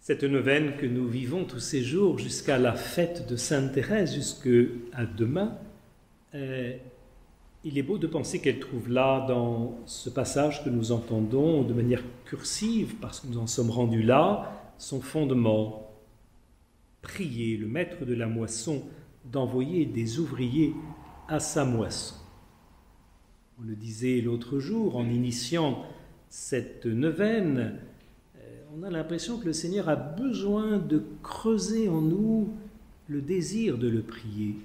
Cette neuvaine que nous vivons tous ces jours jusqu'à la fête de Sainte Thérèse, jusqu'à demain, il est beau de penser qu'elle trouve là, dans ce passage que nous entendons de manière cursive, parce que nous en sommes rendus là, son fondement. Prier le maître de la moisson d'envoyer des ouvriers à sa moisson. On le disait l'autre jour en initiant cette neuvaine, on a l'impression que le Seigneur a besoin de creuser en nous le désir de le prier.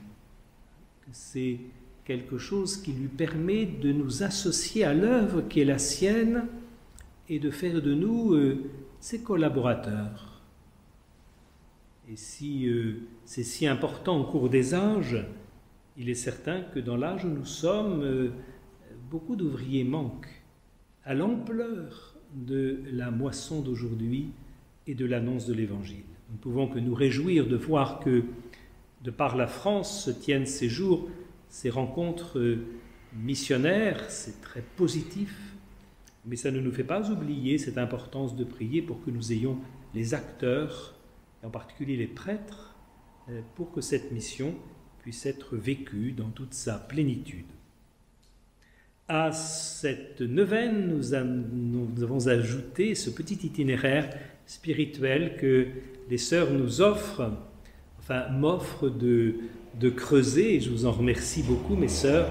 C'est quelque chose qui lui permet de nous associer à l'œuvre qui est la sienne et de faire de nous ses collaborateurs. Et si c'est si important au cours des âges, il est certain que dans l'âge où nous sommes, beaucoup d'ouvriers manquent à l'ampleur de la moisson d'aujourd'hui et de l'annonce de l'Évangile. Nous ne pouvons que nous réjouir de voir que, de par la France, se tiennent ces jours, ces rencontres missionnaires, c'est très positif, mais ça ne nous fait pas oublier cette importance de prier pour que nous ayons les acteurs, et en particulier les prêtres, pour que cette mission puisse être vécue dans toute sa plénitude. À cette neuvaine, nous avons ajouté ce petit itinéraire spirituel que les sœurs nous offrent, m'offrent de creuser, et je vous en remercie beaucoup, mes sœurs,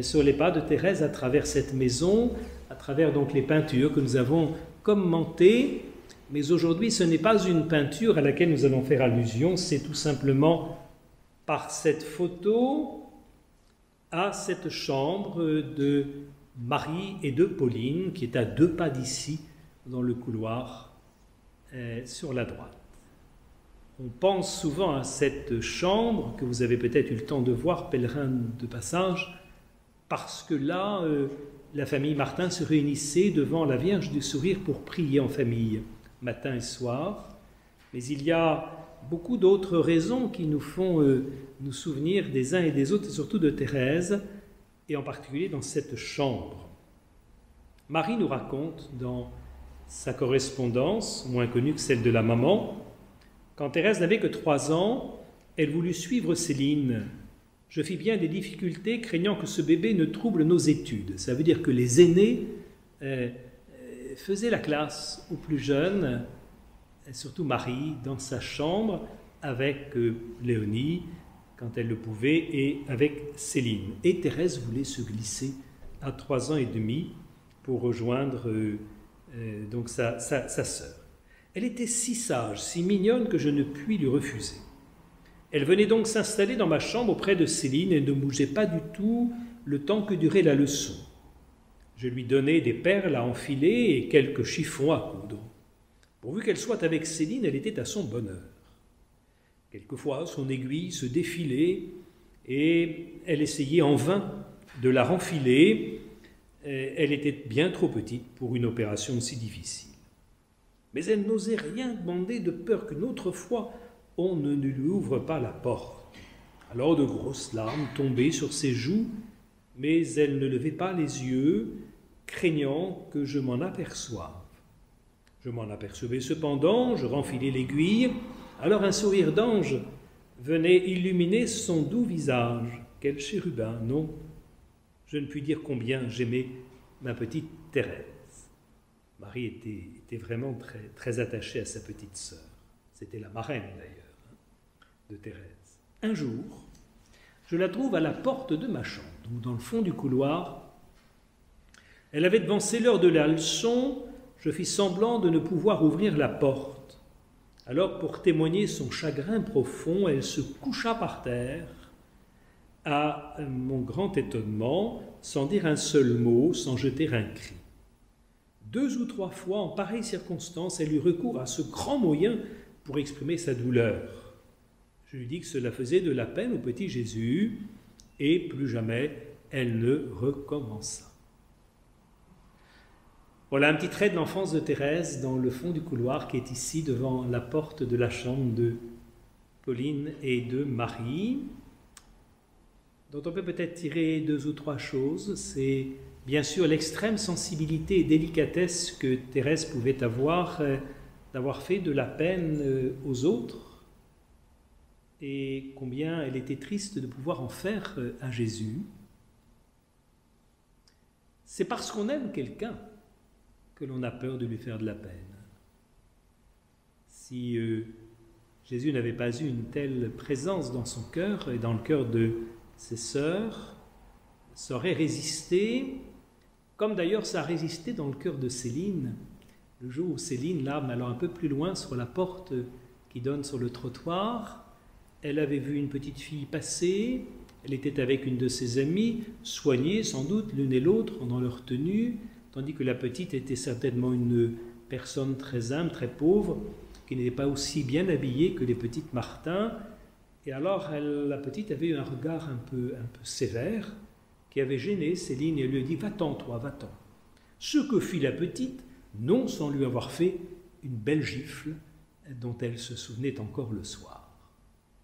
sur les pas de Thérèse à travers cette maison, à travers donc les peintures que nous avons commentées. Mais aujourd'hui, ce n'est pas une peinture à laquelle nous allons faire allusion, c'est tout simplement par cette photo à cette chambre de Marie et de Pauline, qui est à 2 pas d'ici, dans le couloir, sur la droite. On pense souvent à cette chambre, que vous avez peut-être eu le temps de voir, pèlerin de passage, parce que là, la famille Martin se réunissait devant la Vierge du Sourire pour prier en famille, matin et soir. Mais il y a beaucoup d'autres raisons qui nous font nous souvenir des uns et des autres, et surtout de Thérèse, et en particulier dans cette chambre. Marie nous raconte dans sa correspondance, moins connue que celle de la maman, quand Thérèse n'avait que 3 ans, elle voulut suivre Céline. Je fis bien des difficultés, craignant que ce bébé ne trouble nos études. Ça veut dire que les aînés faisaient la classe aux plus jeunes, et surtout Marie, dans sa chambre, avec Léonie, quand elle le pouvait, et avec Céline. Et Thérèse voulait se glisser à 3 ans et demi pour rejoindre donc sa sœur. Elle était si sage, si mignonne que je ne puis lui refuser. Elle venait donc s'installer dans ma chambre auprès de Céline et ne bougeait pas du tout le temps que durait la leçon. Je lui donnais des perles à enfiler et quelques chiffons à coudre. Pourvu qu'elle soit avec Céline, elle était à son bonheur. Quelquefois, son aiguille se défilait et elle essayait en vain de la renfiler. Elle était bien trop petite pour une opération si difficile. Mais elle n'osait rien demander de peur qu'une autre fois, on ne lui ouvre pas la porte. Alors de grosses larmes tombaient sur ses joues, mais elle ne levait pas les yeux, craignant que je m'en aperçoive. Je m'en apercevais cependant, je renfilais l'aiguille, alors un sourire d'ange venait illuminer son doux visage. Quel chérubin, non? Je ne puis dire combien j'aimais ma petite Thérèse. Marie était vraiment très, très attachée à sa petite sœur. C'était la marraine d'ailleurs de Thérèse. Un jour, je la trouve à la porte de ma chambre, donc dans le fond du couloir. Elle avait devancé l'heure de la leçon. Je fis semblant de ne pouvoir ouvrir la porte. Alors, pour témoigner son chagrin profond, elle se coucha par terre, à mon grand étonnement, sans dire un seul mot, sans jeter un cri. 2 ou 3 fois, en pareille circonstance, elle eut recours à ce grand moyen pour exprimer sa douleur. Je lui dis que cela faisait de la peine au petit Jésus, et plus jamais elle ne recommença. Voilà un petit trait de l'enfance de Thérèse dans le fond du couloir qui est ici devant la porte de la chambre de Pauline et de Marie, dont on peut peut-être tirer 2 ou 3 choses. C'est bien sûr l'extrême sensibilité et délicatesse que Thérèse pouvait avoir d'avoir fait de la peine aux autres et combien elle était triste de pouvoir en faire à Jésus. C'est parce qu'on aime quelqu'un que l'on a peur de lui faire de la peine. Si Jésus n'avait pas eu une telle présence dans son cœur et dans le cœur de ses sœurs, ça aurait résisté, comme d'ailleurs ça a résisté dans le cœur de Céline, le jour où Céline, là, allant un peu plus loin sur la porte qui donne sur le trottoir, elle avait vu une petite fille passer, elle était avec une de ses amies, soignée sans doute l'une et l'autre dans leur tenue, tandis que la petite était certainement une personne très humble, très pauvre, qui n'était pas aussi bien habillée que les petites Martins. Et alors la petite avait eu un regard un peu sévère, qui avait gêné Céline, et elle lui a dit « Va-t'en, toi, va-t'en ». Ce que fit la petite, non sans lui avoir fait une belle gifle dont elle se souvenait encore le soir.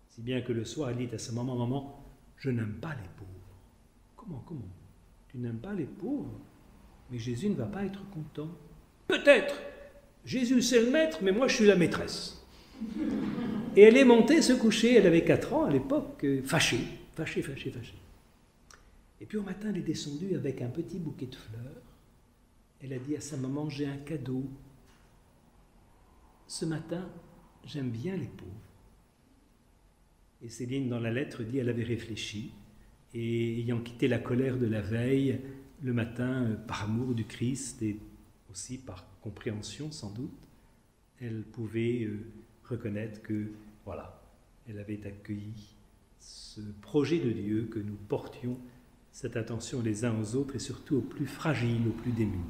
Si bien que le soir, elle dit à sa maman « Maman, je n'aime pas les pauvres. » Comment tu n'aimes pas les pauvres? Mais Jésus ne va pas être content. Peut-être. Jésus c'est le maître, mais moi je suis la maîtresse. Et elle est montée se coucher, elle avait 4 ans à l'époque, fâchée. Et puis au matin, elle est descendue avec un petit bouquet de fleurs. Elle a dit à sa maman, j'ai un cadeau. Ce matin, j'aime bien les pauvres. Et Céline, dans la lettre, dit, elle avait réfléchi, et ayant quitté la colère de la veille, le matin, par amour du Christ, et aussi par compréhension sans doute, elle pouvait reconnaître que, voilà, elle avait accueilli ce projet de Dieu, que nous portions cette attention les uns aux autres, et surtout aux plus fragiles, aux plus démunis.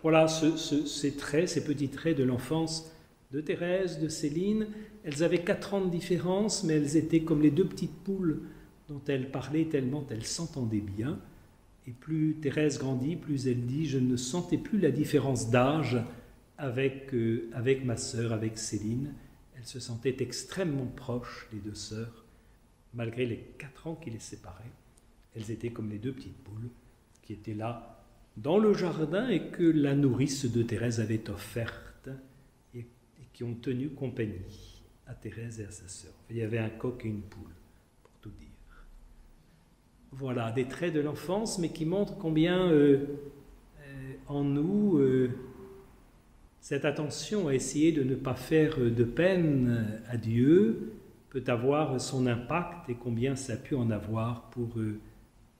Voilà ces traits, ces petits traits de l'enfance de Thérèse, de Céline. Elles avaient 4 ans de différence, mais elles étaient comme les 2 petites poules dont elles parlaient tellement elles s'entendaient bien. Et plus Thérèse grandit, plus elle dit « Je ne sentais plus la différence d'âge avec ma sœur, avec Céline. » Elles se sentaient extrêmement proches, les 2 sœurs, malgré les 4 ans qui les séparaient. Elles étaient comme les 2 petites poules qui étaient là dans le jardin et que la nourrice de Thérèse avait offerte et qui ont tenu compagnie à Thérèse et à sa sœur. Il y avait un coq et une poule, pour tout dire. Voilà, des traits de l'enfance, mais qui montrent combien en nous, cette attention à essayer de ne pas faire de peine à Dieu peut avoir son impact et combien ça a pu en avoir pour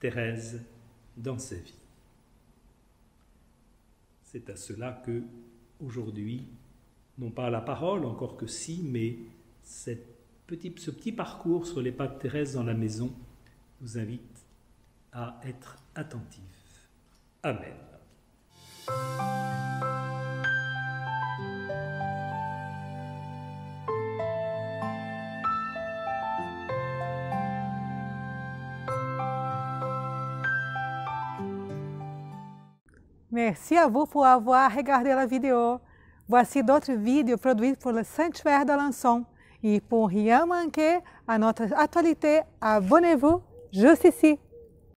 Thérèse dans sa vie. C'est à cela que, aujourd'hui, non pas la parole, encore que si, mais ce petit parcours sur les pas de Thérèse dans la maison nous invite à être attentifs. Amen. Merci à vous pour avoir regardé la vidéo. Voici d'autres vidéos produits pour le Sanctuaire d'Alençon. Et pour rien manquer à notre actualité, abonnez-vous juste ici.